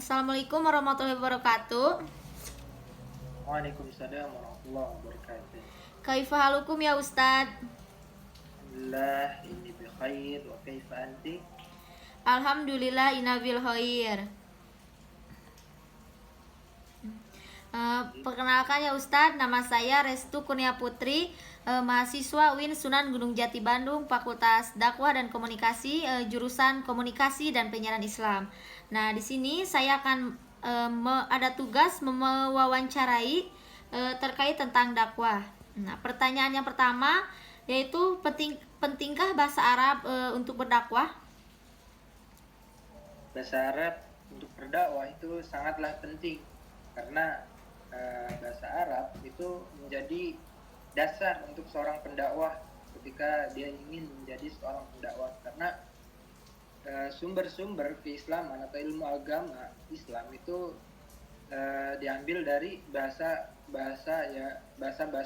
Assalamualaikum warahmatullahi wabarakatuh. Waalaikumsalam warahmatullahi wabarakatuh. Kaifa halukum ya Ustad? Alhamdulillah ini bi khair wa kaifa anti? Alhamdulillah ina bil khair. Perkenalkan ya Ustad, nama saya Restu Kurnia Putri, mahasiswa UIN Sunan Gunung Jati Bandung, Fakultas Dakwah dan Komunikasi, jurusan Komunikasi dan Penyiaran Islam. Nah, di sini saya akan ada tugas mewawancarai terkait tentang dakwah. Nah, pertanyaan yang pertama yaitu pentingkah bahasa Arab untuk berdakwah? Bahasa Arab untuk berdakwah itu sangatlah penting karena bahasa Arab itu menjadi dasar untuk seorang pendakwah ketika dia ingin menjadi seorang pendakwah, karena sumber-sumber keislaman atau ilmu agama Islam itu diambil dari bahasa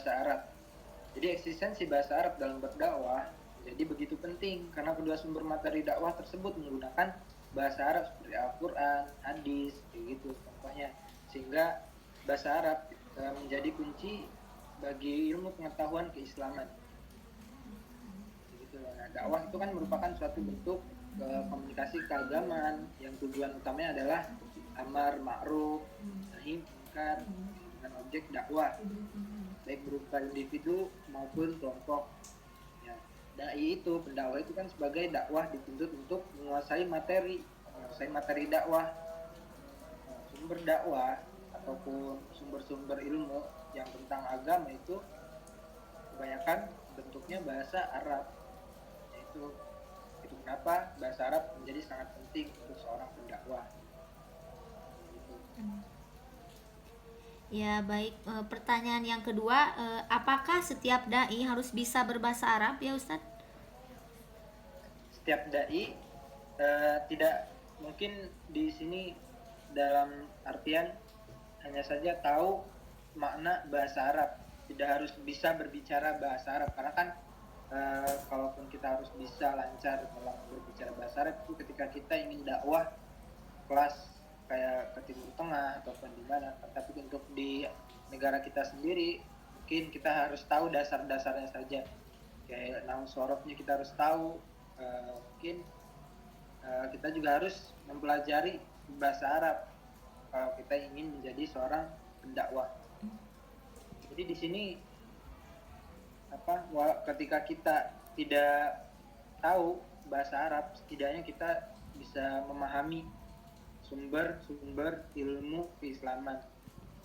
Arab. Jadi eksistensi bahasa Arab dalam berdakwah jadi begitu penting karena kedua sumber materi dakwah tersebut menggunakan bahasa Arab seperti Al-Quran, hadis, begitu contohnya, sehingga bahasa Arab menjadi kunci bagi ilmu pengetahuan keislaman. Begitu. Nah, dakwah itu kan merupakan suatu bentuk komunikasi keagamaan yang tujuan utamanya adalah amar ma'ruf, nahi munkar dengan objek dakwah, baik berupa individu maupun kelompok. Ya, dai itu, pendakwah itu kan sebagai dakwah dituntut untuk menguasai materi dakwah. Sumber dakwah ataupun sumber-sumber ilmu yang tentang agama itu kebanyakan bentuknya bahasa Arab. Itu kenapa bahasa Arab menjadi sangat penting untuk seorang pendakwah. Gitu. Ya baik, pertanyaan yang kedua, apakah setiap dai harus bisa berbahasa Arab ya Ustadz? Setiap dai tidak mungkin di sini dalam artian hanya saja tahu makna bahasa Arab, tidak harus bisa berbicara bahasa Arab, karena kan kalaupun kita harus bisa lancar dalam berbicara bahasa Arab itu ketika kita ingin dakwah kelas kayak ke Timur Tengah ataupun di mana. Tapi untuk di negara kita sendiri mungkin kita harus tahu dasar-dasarnya saja, kayak nahu sorofnya kita harus tahu. Mungkin kita juga harus mempelajari bahasa Arab kalau kita ingin menjadi seorang pendakwah. Jadi di sini ketika kita tidak tahu bahasa Arab, setidaknya kita bisa memahami sumber-sumber ilmu keislaman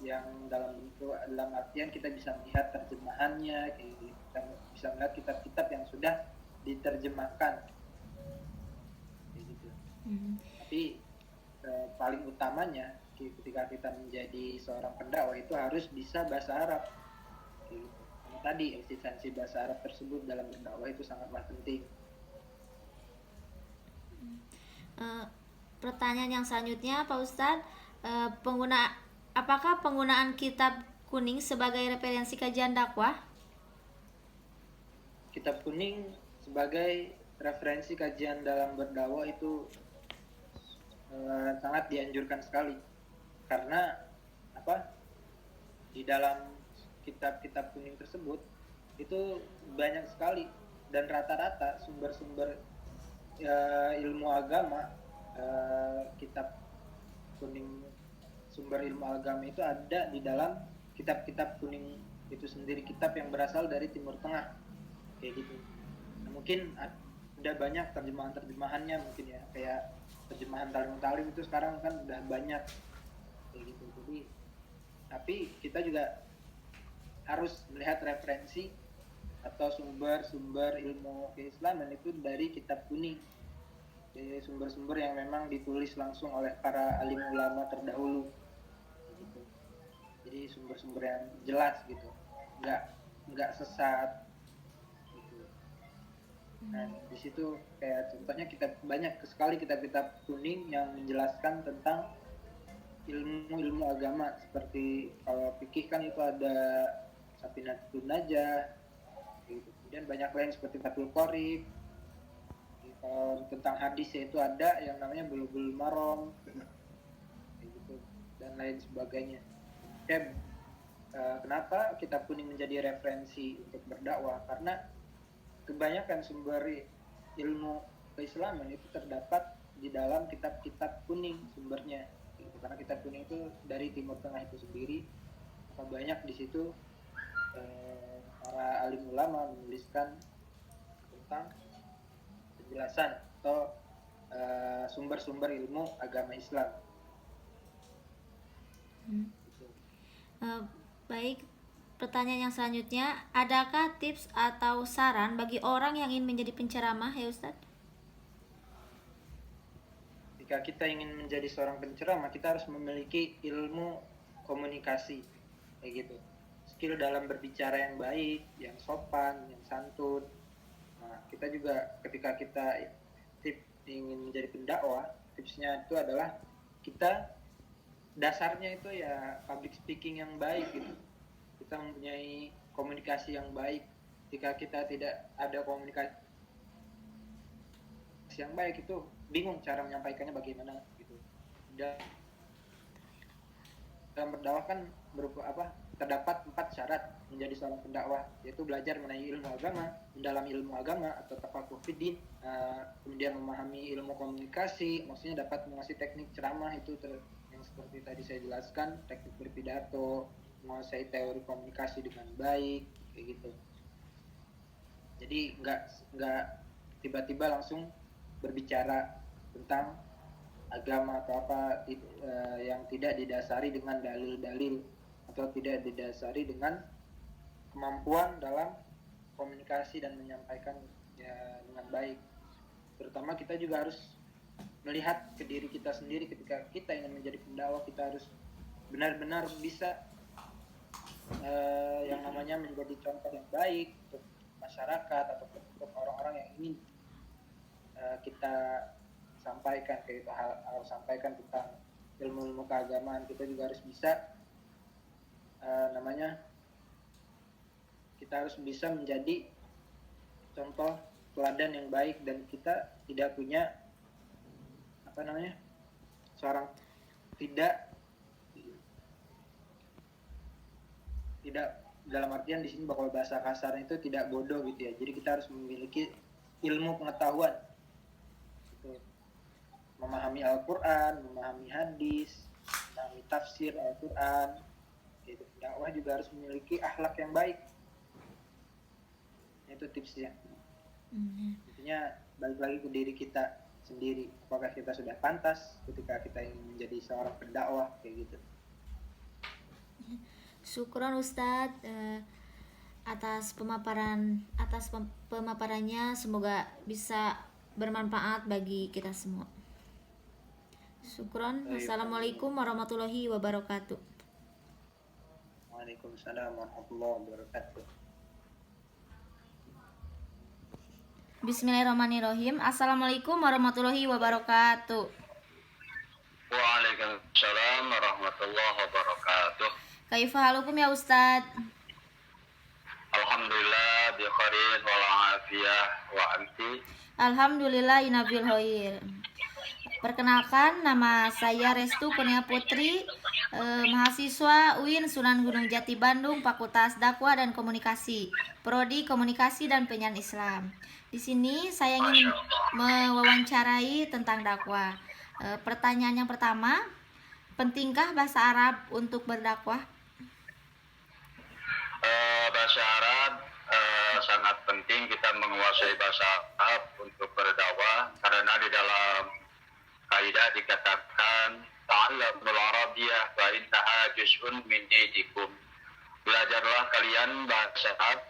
yang dalam artian kita bisa melihat terjemahannya, kita bisa melihat kitab-kitab yang sudah diterjemahkan, gitu. Tapi paling utamanya ketika kita menjadi seorang pendakwah itu harus bisa bahasa Arab, gitu. Karena tadi eksistensi bahasa Arab tersebut dalam berdakwah itu sangatlah penting. Pertanyaan yang selanjutnya Pak Ustadz, apakah penggunaan kitab kuning sebagai referensi kajian dakwah? Kitab kuning sebagai referensi kajian dalam berdakwah itu sangat dianjurkan sekali, karena di dalam kitab-kitab kuning tersebut itu banyak sekali dan rata-rata sumber-sumber ilmu agama. Kitab kuning, sumber ilmu agama itu ada di dalam kitab-kitab kuning itu sendiri, kitab yang berasal dari Timur Tengah, kayak gitu. Nah, mungkin ada banyak terjemahannya mungkin ya, kayak terjemahan Talim itu sekarang kan udah banyak kayak gitu. Jadi tapi kita juga harus melihat referensi atau sumber-sumber ilmu keislaman itu dari kitab kuning, dari sumber-sumber yang memang ditulis langsung oleh para alim ulama terdahulu, gitu. Jadi sumber-sumber yang jelas gitu, nggak sesat, gitu. Nah di situ kayak contohnya banyak sekali kitab-kitab kuning yang menjelaskan tentang ilmu agama, seperti kalau fikih kan itu ada Safinatul Najah, gitu. Kemudian banyak lain seperti Fathul Qorib. Kalau tentang hadis itu ada yang namanya Bulughul Maram, gitu. lain sebagainya. Kenapa Kitab Kuning menjadi referensi untuk berdakwah? Karena kebanyakan sumber ilmu keislaman itu terdapat di dalam kitab-kitab kuning sumbernya. Karena kitab kuning itu dari Timur Tengah itu sendiri, maka banyak di situ para alim ulama menuliskan tentang penjelasan atau sumber-sumber ilmu agama Islam. Baik, pertanyaan yang selanjutnya, adakah tips atau saran bagi orang yang ingin menjadi penceramah ya Ustadz? Jika kita ingin menjadi seorang penceramah, kita harus memiliki ilmu komunikasi, kayak gitu. Skill dalam berbicara yang baik, yang sopan, yang santun. Nah, kita juga ketika kita ingin menjadi pendakwah, tipsnya itu adalah kita dasarnya itu ya public speaking yang baik gitu. Kita mempunyai komunikasi yang baik. Jika kita tidak ada komunikasi yang baik, itu bingung cara menyampaikannya bagaimana gitu. Dalam berdakwah kan terdapat 4 syarat menjadi seorang pendakwah, yaitu belajar mengenai ilmu agama, mendalami ilmu agama atau tafaqquh fiddin, kemudian memahami ilmu komunikasi, maksudnya dapat menguasai teknik ceramah itu yang seperti tadi saya jelaskan, teknik berpidato, menguasai teori komunikasi dengan baik, kayak gitu. Jadi nggak tiba-tiba langsung berbicara tentang agama atau apa yang tidak didasari dengan dalil-dalil atau tidak didasari dengan kemampuan dalam komunikasi dan menyampaikan ya dengan baik. Terutama kita juga harus melihat ke diri kita sendiri. Ketika kita ingin menjadi pendakwah, kita harus benar-benar bisa yang namanya menjadi contoh yang baik untuk masyarakat atau untuk orang-orang yang ingin kita sampaikan, kayak itu harus sampaikan tentang ilmu-ilmu keagamaan. Kita juga harus bisa kita harus bisa menjadi contoh teladan yang baik, dan kita tidak punya tidak dalam artian di sini bakal bahasa kasarnya itu tidak bodoh gitu ya. Jadi kita harus memiliki ilmu pengetahuan gitu. Memahami Al-Quran, memahami hadis, memahami tafsir Al-Quran gitu. Dakwah juga harus memiliki akhlak yang baik. Itu tipsnya. Intinya balik lagi ke diri kita sendiri, apakah kita sudah pantas ketika kita ingin menjadi seorang pendakwah, kayak gitu. Syukron Ustadz atas pemaparannya, semoga bisa bermanfaat bagi kita semua. Syukron. Assalamualaikum warahmatullahi wabarakatuh. Waalaikumsalam warahmatullahi wabarakatuh. Bismillahirrahmanirrahim. Assalamualaikum warahmatullahi wabarakatuh. Waalaikumsalam warahmatullahi wabarakatuh. Kaifa halukum ya Ustadz? Alhamdulillah bi khairin wal afiyah wa anti. Alhamdulillah inabil khair. Perkenalkan, nama saya Restu Kurnia Putri, mahasiswa UIN Sunan Gunung Jati Bandung, Fakultas Dakwah dan Komunikasi, Prodi Komunikasi dan Penyiaran Islam. Di sini saya ingin mewawancarai tentang dakwah. Pertanyaan yang pertama, pentingkah bahasa Arab untuk berdakwah? Bahasa Arab sangat penting kita menguasai bahasa Arab untuk berdakwah, karena di dalam kaidah dikatakan ta'allamul arabiyyah wa innaha juz'un min dinikum. Belajarlah kalian bahasa Arab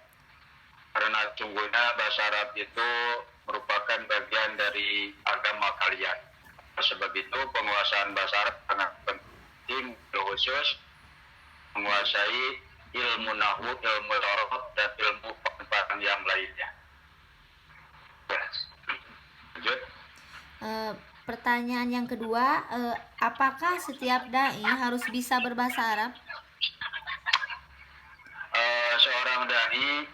karena sungguhnya bahasa Arab itu merupakan bagian dari agama kalian. Sebab itu penguasaan bahasa Arab sangat penting, khusus menguasai ilmu nahwu, ilmu sorof, dan ilmu penempatan yang lainnya. Lanjut. Pertanyaan yang kedua, apakah setiap dai harus bisa berbahasa Arab? Seorang dai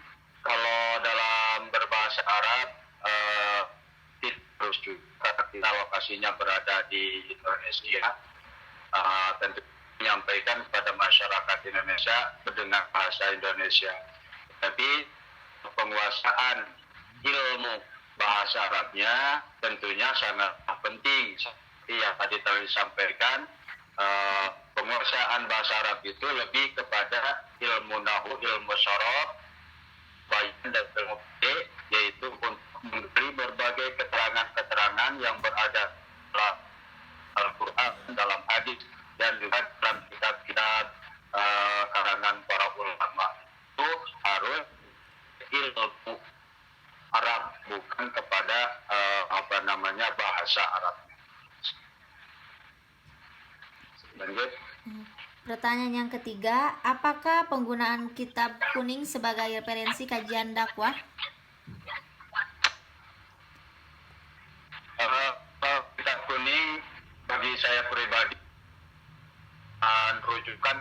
kalau dalam berbahasa Arab harus juga, kita lokasinya berada di Indonesia, tentu menyampaikan kepada masyarakat Indonesia dengan bahasa Indonesia. Tapi penguasaan ilmu bahasa Arabnya tentunya sangat penting. Seperti yang tadi disampaikan, penguasaan bahasa Arab itu lebih kepada ilmu nahwu, ilmu sorof, bayan dan ilmu fiqh, yaitu untuk memberi berbagai keterangan-keterangan yang berada dalam Al-Quran, dalam hadis, dan juga dalam kitab-kitab karangan para ulama. Itu harus ilmu Arab, bukan kepada bahasa Arab. Lanjut. Pertanyaan yang ketiga, apakah penggunaan kitab kuning sebagai referensi kajian dakwah? Kitab kuning bagi saya pribadi rujukan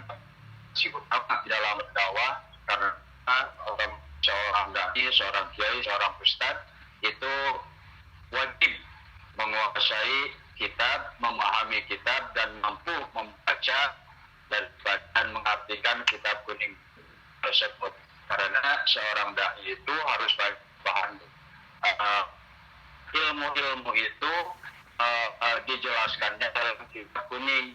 sibuk di dalam dakwah, karena seorang dai, seorang kiai, seorang ustadz itu wajib menguasai kitab, memahami kitab, dan mampu membaca dan mengartikan kitab kuning tersebut. Karena seorang dai itu harus paham ilmu-ilmu itu dijelaskannya dalam kitab kuning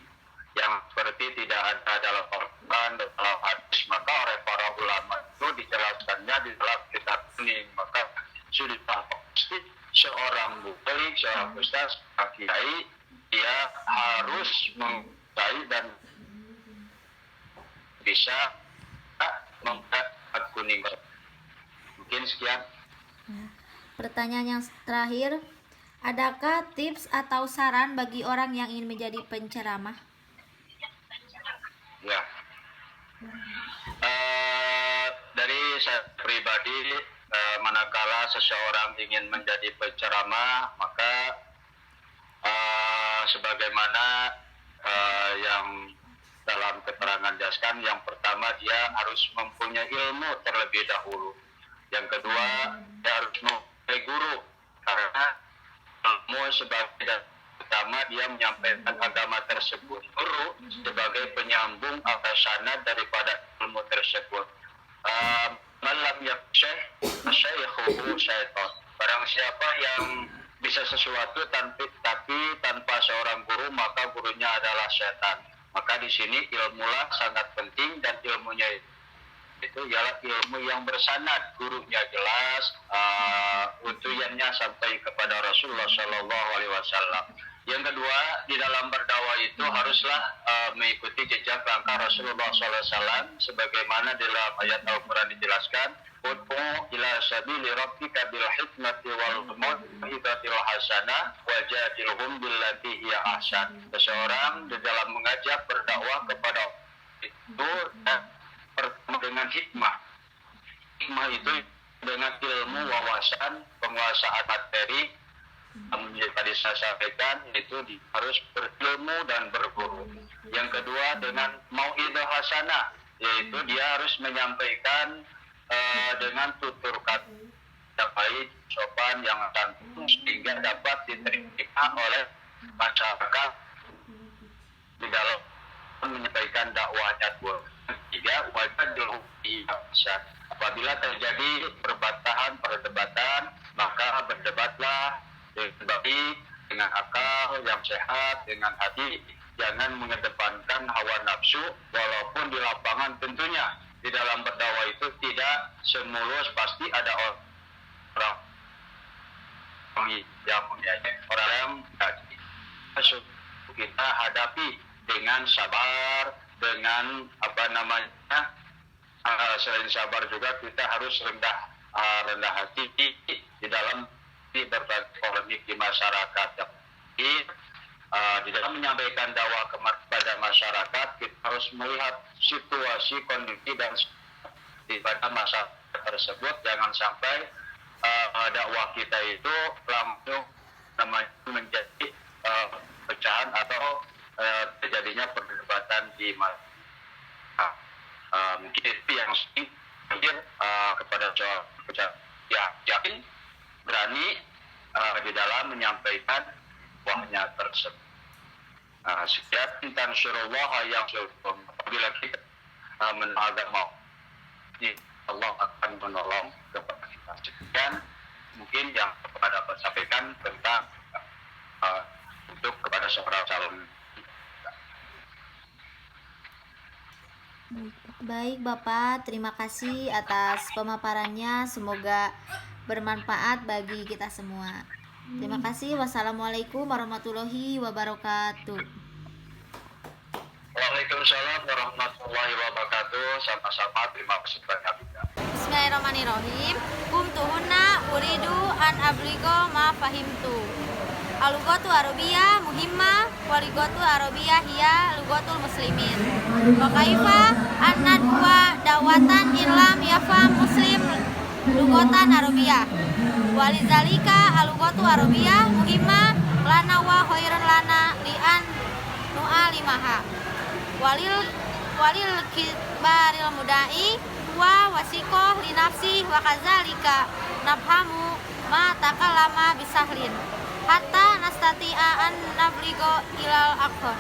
yang seperti tidak ada dalam Al-Quran dan dalam hadis. Maka oleh para ulama itu dijelaskannya di dalam kitab kuning. Maka sudah pasti seorang mubalik, seorang ustaz, kiai, dia harus menguasai dan bisa membuat kuning. Mungkin sekian. Pertanyaan yang terakhir, adakah tips atau saran bagi orang yang ingin menjadi penceramah? Ya. Dari saya pribadi, manakala seseorang ingin menjadi penceramah, maka sebagaimana yang dalam keterangan jelaskan, yang pertama dia harus mempunyai ilmu terlebih dahulu. Yang kedua, dia harus mempunyai guru, karena ilmu sebagai pertama dia menyampaikan agama tersebut. Guru sebagai penyambung atau sanad daripada ilmu tersebut. Malam yaksyeh masyayikhuhu syaitan. Barang siapa yang bisa sesuatu tapi tanpa seorang guru, maka gurunya adalah setan. Maka di sini ilmulah sangat penting, dan ilmunya itu ialah ilmu yang bersanad, gurunya jelas, utuyannya sampai kepada Rasulullah Shallallahu Alaihi Wasallam. Yang kedua, di dalam berdakwah itu haruslah mengikuti jejak langkah Rasulullah SAW, sebagaimana dalam ayat Al-Quran dijelaskan, ud'u ila sabili rabbika bil hikmati wal mau'izatil hasanah wajadilhum billati hiya ahsan. Seseorang di dalam mengajak berdakwah kepada itu pertama dengan hikmah. Hikmah itu dengan ilmu, wawasan, penguasaan materi. Yang tadi saya sampaikan itu harus berilmu dan berguru. Yang kedua dengan mau'izah hasanah, yaitu dia harus menyampaikan dengan tutur kata yang baik, sopan, yang santun, sehingga dapat diterima oleh masyarakat di dalam menyampaikan dakwahnya. Tiga, wajib dihasan. Apabila terjadi perdebatan, maka berdebatlah dengan baik, dengan akal yang sehat, dengan hati. Jangan mengedepankan hawa nafsu, walaupun di lapangan tentunya di dalam berdakwah itu tidak semulus, pasti ada orang yang kita hadapi dengan sabar, dengan selain sabar juga kita harus rendah hati di dalam berbagai polemik di masyarakat. Jadi di dalam menyampaikan dakwah kepada masyarakat, kita harus melihat situasi, kondisi dan di pada masyarakat tersebut. Jangan sampai dakwah kita itu langsung menjadi pecahan atau terjadinya perdebatan di masyarakat. Mungkin itu yang terakhir kepada yakin, berani di dalam menyampaikan dakwahnya tersebut. Sekian tansurullah yang surkum. Apabila kita menagama, Allah akan menolong kepada kita. Sekian mungkin yang kepada sampaikan tentang untuk kepada seorang calon. Baik Bapak, terima kasih atas pemaparannya. Semoga bermanfaat bagi kita semua. Terima kasih. Wassalamualaikum warahmatullahi wabarakatuh. Waalaikumsalam warahmatullahi wabarakatuh. Sama-sama, terima kasih banyak. Bismillahirrahmanirrahim. Kumtuhunna uridu an abligo ma fahimtu. Alugatu Arabiyah muhimmah, waligatu Arabiyah hiya lugatul muslimin. Wa kaifa annadwa dawatan illam yafam muslim lugatan Arabiyah. Walizalika alugatu Arabiyah muhimmah lana wa khairan lana li'an nu'alimaha. Walil kibaril mudai wa wasikoh li nafsi wa kazalika nafhamu ma takallama bisahlin hatta nastati'a an nabligo ilal aqsa.